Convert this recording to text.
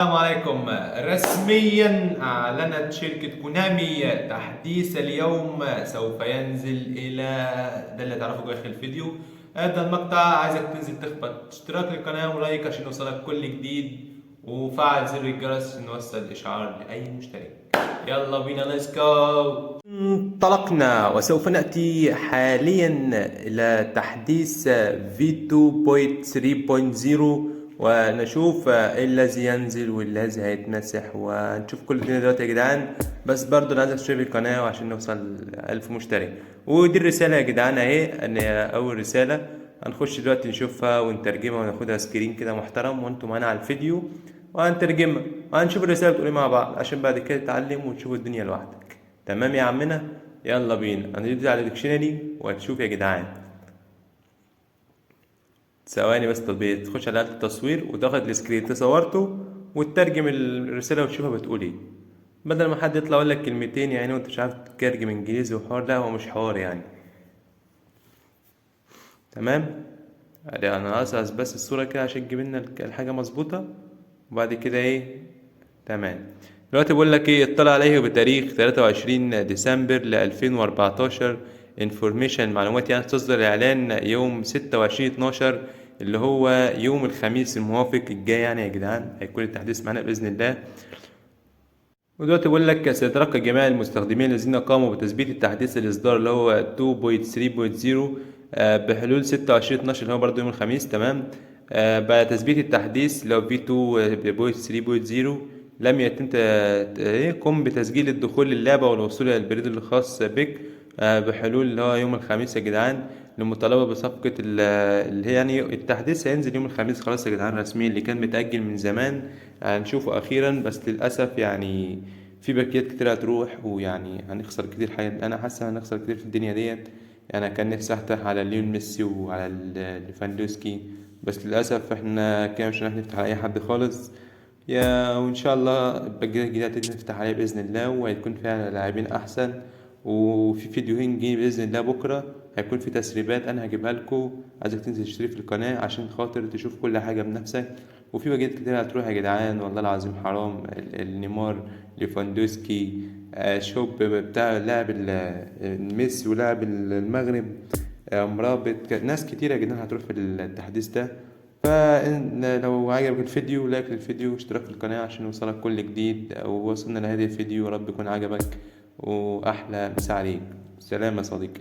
السلام عليكم. رسميا أعلنت شركة كونامي تحديث اليوم سوف ينزل إلى ده اللي تعرفه جوه آخر الفيديو. هذا المقطع عايزك تنزل تخبط اشتراك للقناة ولايك عشان يوصلك كل جديد، وفعل زر الجرس عشان نوصل إشعار لأي مشترك. يلا بينا، ليتس جو. انطلقنا وسوف نأتي حاليا إلى تحديث فيتو 3.0 ونشوف ايه الذي ينزل والذي هيتمسح ونشوف كل الدنيا دلوقتي يا جدعان. بس برضه انا عايز اشترك القناة عشان نوصل 1000 مشترك. ودي الرسالة يا جدعان اهي، ان اول رسالة هنخش دلوقتي نشوفها ونترجمها وناخدها سكرين كده محترم وانتم معانا على الفيديو، وهنترجمها وهنشوف الرسالة بتقول ايه مع بعض عشان بعد كده تتعلم وتشوف الدنيا لوحدك. تمام يا عمنا؟ يلا بينا هننزل على ديكشنري وهتشوف يا جدعان. ثواني بس، تطبيق تخش على آلة التصوير وتاخد السكرين تصورته وتترجم الرسالة وتشوفها بتقول ايه، بدل ما حد يطلع يقول لك كلمتين يعني وانت مش عارف تترجم انجليزي وحوار. لا هو مش حوار يعني. تمام. انا اساس بس الصورة كده عشان تجيب لنا الحاجة مظبوطة، وبعد كده ايه. تمام. دلوقتي بقول لك ايه، اطلع عليه بتاريخ 23 ديسمبر ل 2014. انفورميشن معلومات، يعني تصدر الاعلان يوم 26/12 اللي هو يوم الخميس الموافق الجاي يعني يا جدعان هيكون التحديث معانا باذن الله. ودلوقتي بقول لك سيتلقى جميع المستخدمين الذين قاموا بتثبيت التحديث الإصدار اللي هو 2.3.0 بحلول 26/12 اللي هو برضه يوم الخميس. تمام. بعد تثبيت التحديث اللي هو V2.3.0 لم يتم قم بتسجيل الدخول للعبة والوصول إلى البريد الخاص بك بحلول اللي هو يوم الخميس يا جدعان، للمطالبة بصفقة اللي هي يعني التحديث هينزل يوم الخميس خلاص يا جدعان رسميا، اللي كان متأجل من زمان هنشوفه أخيرا. بس للأسف يعني في باكيات كتير هتروح ويعني هنخسر كتير حاجات، أنا حاسس هنخسر كتير في الدنيا ديت. يعني أنا كان نفسي أفتح على ليون ميسي وعلى ليفاندوسكي، بس للأسف احنا كده مش هنعرف نفتح على أي حد خالص. يا وإن شاء الله الباكيات الجديدة هتبتدي نفتح عليها بإذن الله وهيكون فيها لاعبين أحسن. وفي فيديوهين جاي بإذن الله بكرة هيكون في تسريبات أنا هجيبها لكم، عايزك تنزل تشترك في القناة عشان خاطر تشوف كل حاجة بنفسك. وفي باجات كتير هتروح يا جدعان والله العظيم حرام. النيمار، ليفاندوسكي، شوب بتاع لاعب ميسي ولاعب المغرب، مرابط ناس كتير يا جدعان هتروح في التحديث ده. فلو عجبك الفيديو لايك للفيديو واشتراك في القناة عشان يوصلك كل جديد. ووصلنا لهذا الفيديو، رب يكون عجبك وأحلى مسا عليك. سلام يا صديقي.